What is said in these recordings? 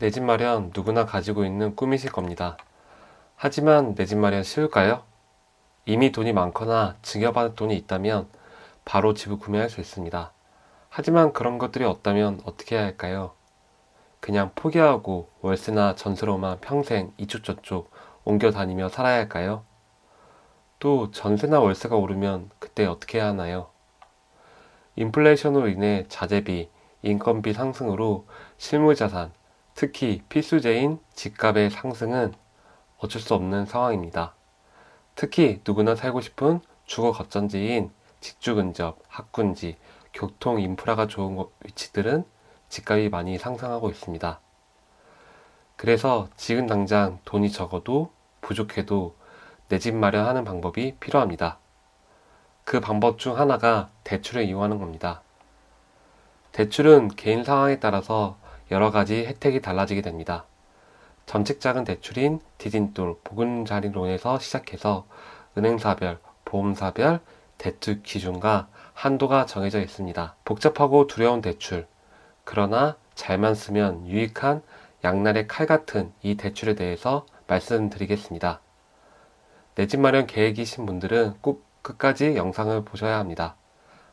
내 집 마련 누구나 가지고 있는 꿈이실 겁니다. 하지만 내 집 마련 쉬울까요? 이미 돈이 많거나 증여받을 돈이 있다면 바로 집을 구매할 수 있습니다. 하지만 그런 것들이 없다면 어떻게 해야 할까요? 그냥 포기하고 월세나 전세로만 평생 이쪽 저쪽 옮겨 다니며 살아야 할까요? 또 전세나 월세가 오르면 그때 어떻게 해야 하나요? 인플레이션으로 인해 자재비, 인건비 상승으로 실물자산, 특히 필수재인 집값의 상승은 어쩔 수 없는 상황입니다. 특히 누구나 살고 싶은 주거 거점지인 직주 근접, 학군지, 교통 인프라가 좋은 위치들은 집값이 많이 상승하고 있습니다. 그래서 지금 당장 돈이 적어도 부족해도 내 집 마련하는 방법이 필요합니다. 그 방법 중 하나가 대출을 이용하는 겁니다. 대출은 개인 상황에 따라서 여러 가지 혜택이 달라지게 됩니다. 전책작은 대출인 디딤돌, 보금자리론에서 시작해서 은행사별, 보험사별 대출 기준과 한도가 정해져 있습니다. 복잡하고 두려운 대출, 그러나 잘만 쓰면 유익한 양날의 칼 같은 이 대출에 대해서 말씀드리겠습니다. 내 집 마련 계획이신 분들은 꼭 끝까지 영상을 보셔야 합니다.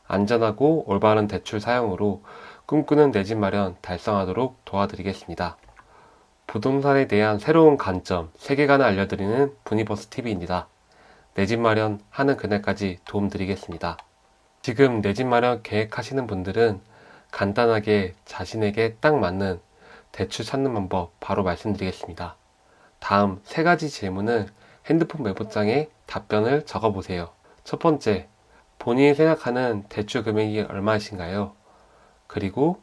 안전하고 올바른 대출 사용으로 꿈꾸는 내 집 마련 달성하도록 도와드리겠습니다. 부동산에 대한 새로운 관점, 세계관을 알려드리는 부니버스 TV입니다. 내 집 마련 하는 그날까지 도움드리겠습니다. 지금 내 집 마련 계획하시는 분들은 간단하게 자신에게 딱 맞는 대출 찾는 방법 바로 말씀드리겠습니다. 다음 세 가지 질문을 핸드폰 메모장에 답변을 적어보세요. 첫 번째, 본인이 생각하는 대출 금액이 얼마이신가요? 그리고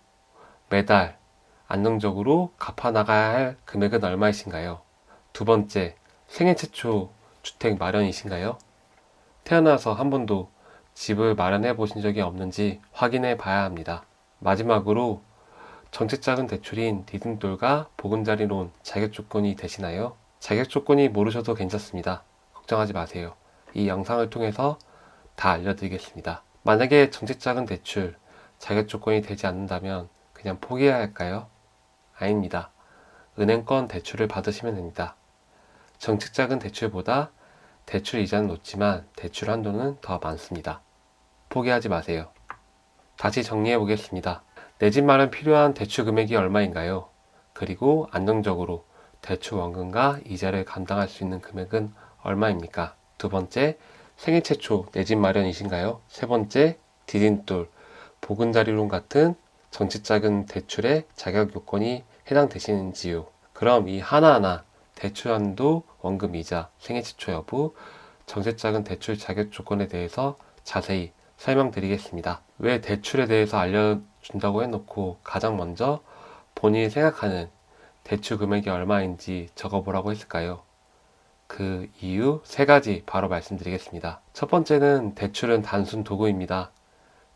매달 안정적으로 갚아나가야 할 금액은 얼마이신가요? 두 번째, 생애 최초 주택 마련이신가요? 태어나서 한 번도 집을 마련해 보신 적이 없는지 확인해 봐야 합니다. 마지막으로 정책작은 대출인 디딤돌과 보금자리론 자격 조건이 되시나요? 자격 조건이 모르셔도 괜찮습니다. 걱정하지 마세요. 이 영상을 통해서 다 알려드리겠습니다. 만약에 정책작은 대출 자격 조건이 되지 않는다면 그냥 포기해야 할까요? 아닙니다. 은행권 대출을 받으시면 됩니다. 정책작은 대출보다 대출 이자는 높지만 대출 한도는 더 많습니다. 포기하지 마세요. 다시 정리해 보겠습니다. 내 집 마련 필요한 대출 금액이 얼마인가요? 그리고 안정적으로 대출 원금과 이자를 감당할 수 있는 금액은 얼마입니까? 두 번째, 생애 최초 내 집 마련이신가요? 세 번째, 디딤돌, 보금자리론 같은 정책작은 대출의 자격 요건이 해당되시는지요? 그럼 이 하나하나 대출 한도, 원금 이자, 생애 최초 여부, 정책작은 대출 자격 조건에 대해서 자세히 설명드리겠습니다. 왜 대출에 대해서 알려준다고 해놓고 가장 먼저 본인이 생각하는 대출 금액이 얼마인지 적어보라고 했을까요? 그 이유 세 가지 바로 말씀드리겠습니다. 첫 번째는 대출은 단순 도구입니다.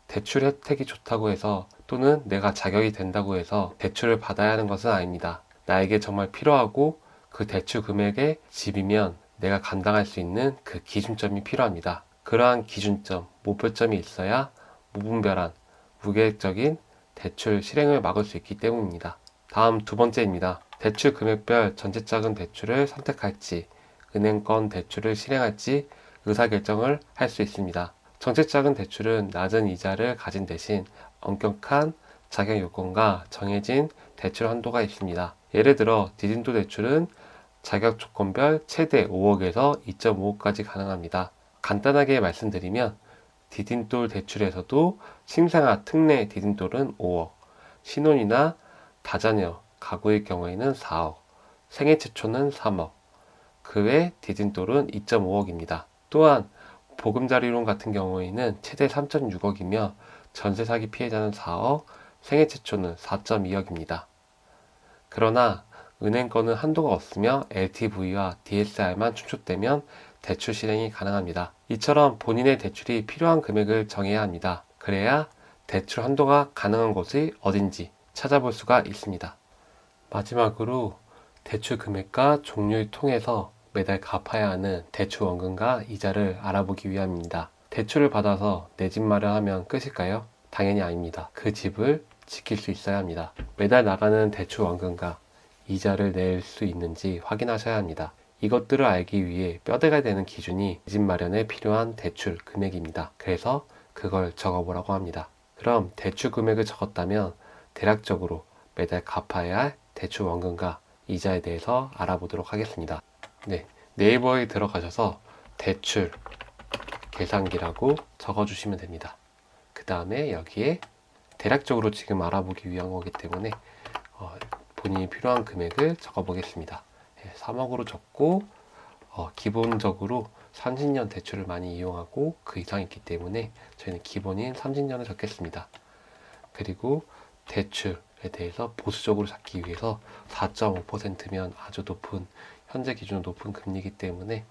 대출 혜택이 좋다고 해서 또는 내가 자격이 된다고 해서 대출을 받아야 하는 것은 아닙니다. 나에게 정말 필요하고 그 대출 금액의 집이면 내가 감당할 수 있는 그 기준점이 필요합니다. 그러한 기준점, 목표점이 있어야 무분별한, 무계획적인 대출 실행을 막을 수 있기 때문입니다. 다음 두 번째입니다. 대출 금액별 전체작은 대출을 선택할지, 은행권 대출을 실행할지 의사결정을 할 수 있습니다. 정책작은 대출은 낮은 이자를 가진 대신 엄격한 자격 요건과 정해진 대출 한도가 있습니다. 예를 들어 디딤돌 대출은 자격 조건별 최대 5억에서 2.5억까지 가능합니다. 간단하게 말씀드리면 디딤돌 대출에서도 신생아 특례 디딤돌은 5억, 신혼이나 다자녀 가구의 경우에는 4억, 생애 최초는 3억, 그 외 디딤돌은 2.5억입니다. 또한 보금자리론 같은 경우에는 최대 3.6억이며 전세 사기 피해자는 4억, 생애 최초는 4.2억입니다. 그러나 은행권은 한도가 없으며 LTV와 DSR만 충족되면 대출 실행이 가능합니다. 이처럼 본인의 대출이 필요한 금액을 정해야 합니다. 그래야 대출 한도가 가능한 곳이 어딘지 찾아볼 수가 있습니다. 마지막으로 대출 금액과 종류를 통해서 매달 갚아야 하는 대출 원금과 이자를 알아보기 위함입니다. 대출을 받아서 내 집 마련하면 끝일까요? 당연히 아닙니다. 그 집을 지킬 수 있어야 합니다. 매달 나가는 대출 원금과 이자를 낼 수 있는지 확인하셔야 합니다. 이것들을 알기 위해 뼈대가 되는 기준이 내 집 마련에 필요한 대출 금액입니다. 그래서 그걸 적어보라고 합니다. 그럼 대출 금액을 적었다면 대략적으로 매달 갚아야 할 대출 원금과 이자에 대해서 알아보도록 하겠습니다. 네, 네이버에 들어가셔서 대출 계산기라고 적어주시면 됩니다. 그 다음에 여기에 대략적으로 지금 알아보기 위한 거기 때문에 본인이 필요한 금액을 적어보겠습니다. 3억으로 적고 기본적으로 30년 대출을 많이 이용하고 그 이상 있기 때문에 저희는 기본인 30년을 적겠습니다. 그리고 대출에 대해서 보수적으로 잡기 위해서 4.5%면 아주 높은, 현재 기준으로 높은 금리이기 때문에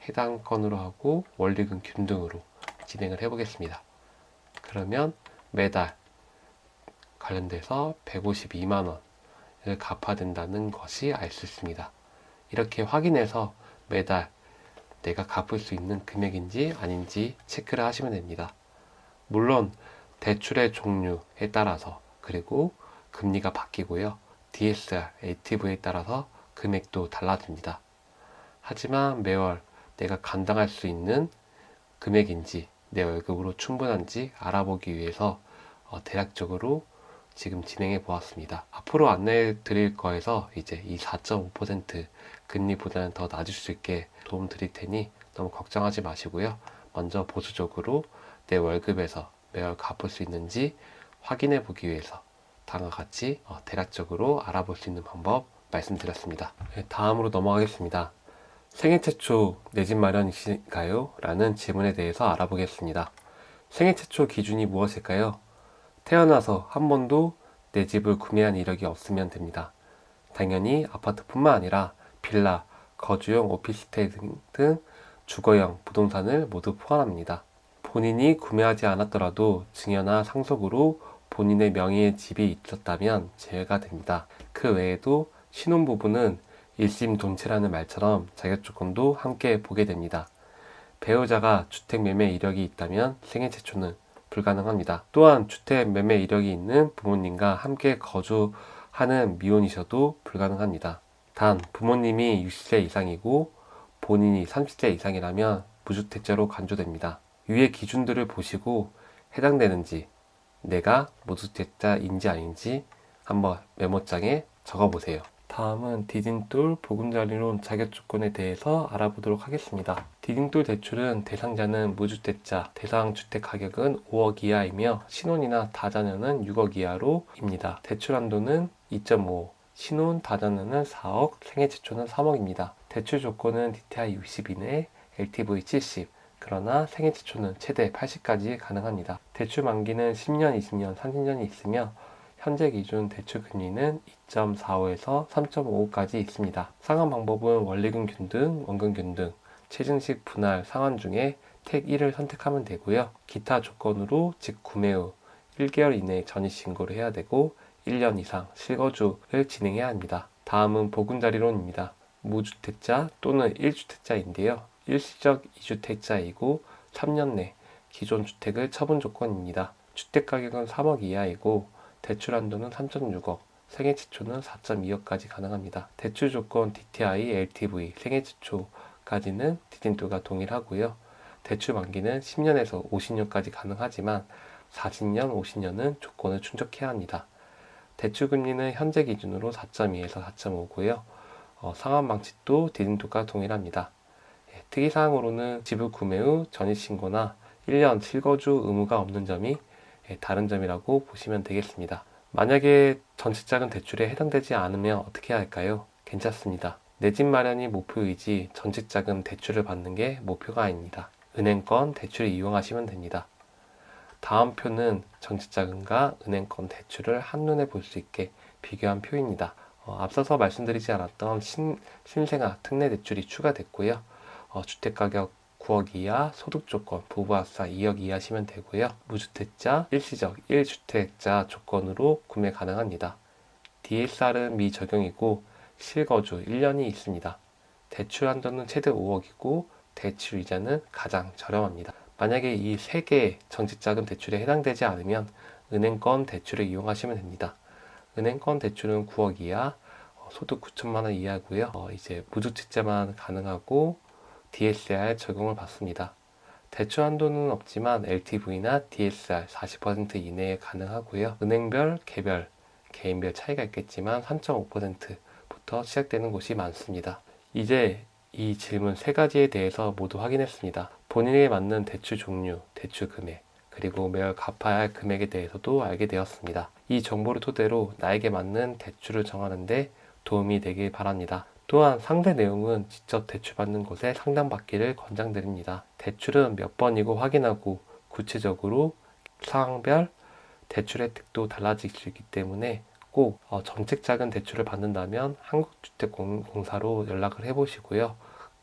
해당 건으로 하고 원리금 균등으로 진행을 해보겠습니다. 그러면 매달 관련돼서 152만 원을 갚아야 된다는 것이 알 수 있습니다. 이렇게 확인해서 매달 내가 갚을 수 있는 금액인지 아닌지 체크를 하시면 됩니다. 물론 대출의 종류에 따라서 그리고 금리가 바뀌고요. DSR, LTV에 따라서 금액도 달라집니다. 하지만 매월 내가 감당할 수 있는 금액인지 내 월급으로 충분한지 알아보기 위해서 대략적으로 지금 진행해 보았습니다. 앞으로 안내해 드릴 거에서 이제 이 4.5% 금리보다는 더 낮을 수 있게 도움 드릴 테니 너무 걱정하지 마시고요. 먼저 보수적으로 내 월급에서 매월 갚을 수 있는지 확인해 보기 위해서 다음과 같이 대략적으로 알아볼 수 있는 방법 말씀드렸습니다. 다음으로 넘어가겠습니다. 생애 최초 내 집 마련이신가요? 라는 질문에 대해서 알아보겠습니다. 생애 최초 기준이 무엇일까요? 태어나서 한 번도 내 집을 구매한 이력이 없으면 됩니다. 당연히 아파트뿐만 아니라 빌라, 거주용 오피스텔 등 주거형 부동산을 모두 포함합니다. 본인이 구매하지 않았더라도 증여나 상속으로 본인의 명의의 집이 있었다면 제외가 됩니다. 그 외에도 신혼부부는 일심동체라는 말처럼 자격조건도 함께 보게 됩니다. 배우자가 주택매매 이력이 있다면 생애 최초는 불가능합니다. 또한 주택 매매 이력이 있는 부모님과 함께 거주하는 미혼이셔도 불가능합니다. 단 부모님이 60세 이상이고 본인이 30세 이상이라면 무주택자로 간주됩니다. 위의 기준들을 보시고 해당되는지 내가 무주택자인지 아닌지 한번 메모장에 적어보세요. 다음은 디딤돌 보금자리론 자격조건에 대해서 알아보도록 하겠습니다. 디딤돌 대출은 대상자는 무주택자, 대상 주택 가격은 5억 이하이며 신혼이나 다자녀는 6억 이하로입니다. 대출 한도는 2.5억, 신혼 다자녀는 4억, 생애 최초는 3억입니다. 대출 조건은 DTI 60 이내, LTV 70, 그러나 생애 최초는 최대 80까지 가능합니다. 대출 만기는 10년, 20년, 30년이 있으며 현재 기준 대출 금리는 2.45에서 3.55까지 있습니다. 상환 방법은 원리금 균등, 원금 균등, 최증식 분할 상환 중에 택 1을 선택하면 되고요. 기타 조건으로 즉 구매 후 1개월 이내에 전입신고를 해야 되고 1년 이상 실거주를 진행해야 합니다. 다음은 보금자리론입니다. 무주택자 또는 1주택자인데요. 일시적 2주택자이고 3년 내 기존 주택을 처분 조건입니다. 주택가격은 3억 이하이고 대출 한도는 3.6억, 생애 최초는 4.2억까지 가능합니다. 대출 조건 DTI, LTV, 생애 최초까지는 디딤돌과 동일하고요. 대출 만기는 10년에서 50년까지 가능하지만 40년, 50년은 조건을 충족해야 합니다. 대출 금리는 현재 기준으로 4.2에서 4.5고요. 상환 방식도 디딤돌과 동일합니다. 특이사항으로는 집을 구매 후 전입신고나 1년 실거주 의무가 없는 점이 다른 점이라고 보시면 되겠습니다. 만약에 전체자금 대출에 해당되지 않으면 어떻게 해야 할까요? 괜찮습니다. 내 집 마련이 목표이지 전체자금 대출을 받는 게 목표가 아닙니다. 은행권 대출을 이용하시면 됩니다. 다음 표는 전체자금과 은행권 대출을 한눈에 볼 수 있게 비교한 표입니다. 앞서서 말씀드리지 않았던 신생아 특례 대출이 추가됐고요. 주택가격 9억 이하, 소득조건, 부부합사 2억 이하시면 되고요. 무주택자, 일시적 1주택자 조건으로 구매 가능합니다. DSR은 미적용이고 실거주 1년이 있습니다. 대출 한도는 최대 5억이고 대출 이자는 가장 저렴합니다. 만약에 이 3개의 전체자금 대출에 해당되지 않으면 은행권 대출을 이용하시면 됩니다. 은행권 대출은 9억 이하, 소득 9천만 원 이하고요. 이제 무주택자만 가능하고 DSR 적용을 받습니다. 대출 한도는 없지만 LTV나 DSR 40% 이내에 가능하고요. 은행별, 개별, 개인별 차이가 있겠지만 3.5%부터 시작되는 곳이 많습니다. 이제 이 질문 세 가지에 대해서 모두 확인했습니다. 본인에게 맞는 대출 종류, 대출 금액, 그리고 매월 갚아야 할 금액에 대해서도 알게 되었습니다. 이 정보를 토대로 나에게 맞는 대출을 정하는데 도움이 되길 바랍니다. 또한 상세 내용은 직접 대출받는 곳에 상담받기를 권장드립니다. 대출은 몇 번이고 확인하고 구체적으로 상황별 대출 혜택도 달라질 수 있기 때문에 꼭 정책자금 대출을 받는다면 한국주택공사로 연락을 해보시고요.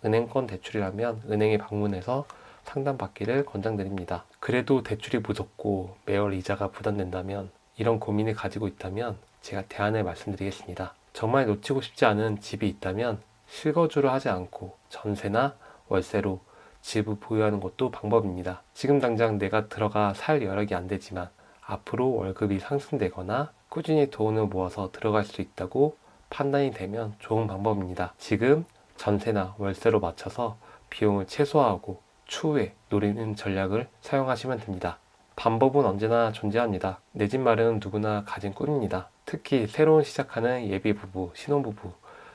은행권 대출이라면 은행에 방문해서 상담받기를 권장드립니다. 그래도 대출이 무섭고 매월 이자가 부담된다면, 이런 고민을 가지고 있다면 제가 대안을 말씀드리겠습니다. 정말 놓치고 싶지 않은 집이 있다면 실거주를 하지 않고 전세나 월세로 집을 보유하는 것도 방법입니다. 지금 당장 내가 들어가 살 여력이 안 되지만 앞으로 월급이 상승되거나 꾸준히 돈을 모아서 들어갈 수 있다고 판단이 되면 좋은 방법입니다. 지금 전세나 월세로 맞춰서 비용을 최소화하고 추후에 노리는 전략을 사용하시면 됩니다. 방법은 언제나 존재합니다. 내 집 마련은 누구나 가진 꿈입니다. 특히 새로운 시작하는 예비부부, 신혼부부,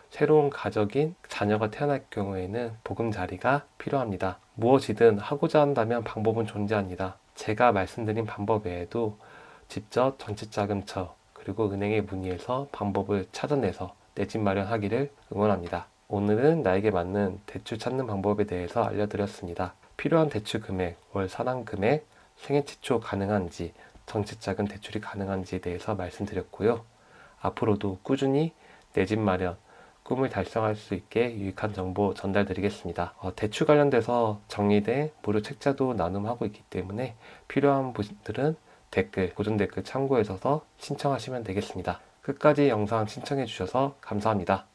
새로운 가족인 자녀가 태어날 경우에는 보금자리가 필요합니다. 무엇이든 하고자 한다면 방법은 존재합니다. 제가 말씀드린 방법 외에도 직접 전세자금처 그리고 은행에 문의해서 방법을 찾아내서 내 집 마련하기를 응원합니다. 오늘은 나에게 맞는 대출 찾는 방법에 대해서 알려드렸습니다. 필요한 대출 금액, 월 상환 금액, 생애 최초 가능한지, 정책자금 대출이 가능한지에 대해서 말씀드렸고요. 앞으로도 꾸준히 내 집 마련, 꿈을 달성할 수 있게 유익한 정보 전달드리겠습니다. 대출 관련돼서 정리된 무료 책자도 나눔하고 있기 때문에 필요한 분들은 댓글, 고정 댓글 참고해서 신청하시면 되겠습니다. 끝까지 영상 시청해 주셔서 감사합니다.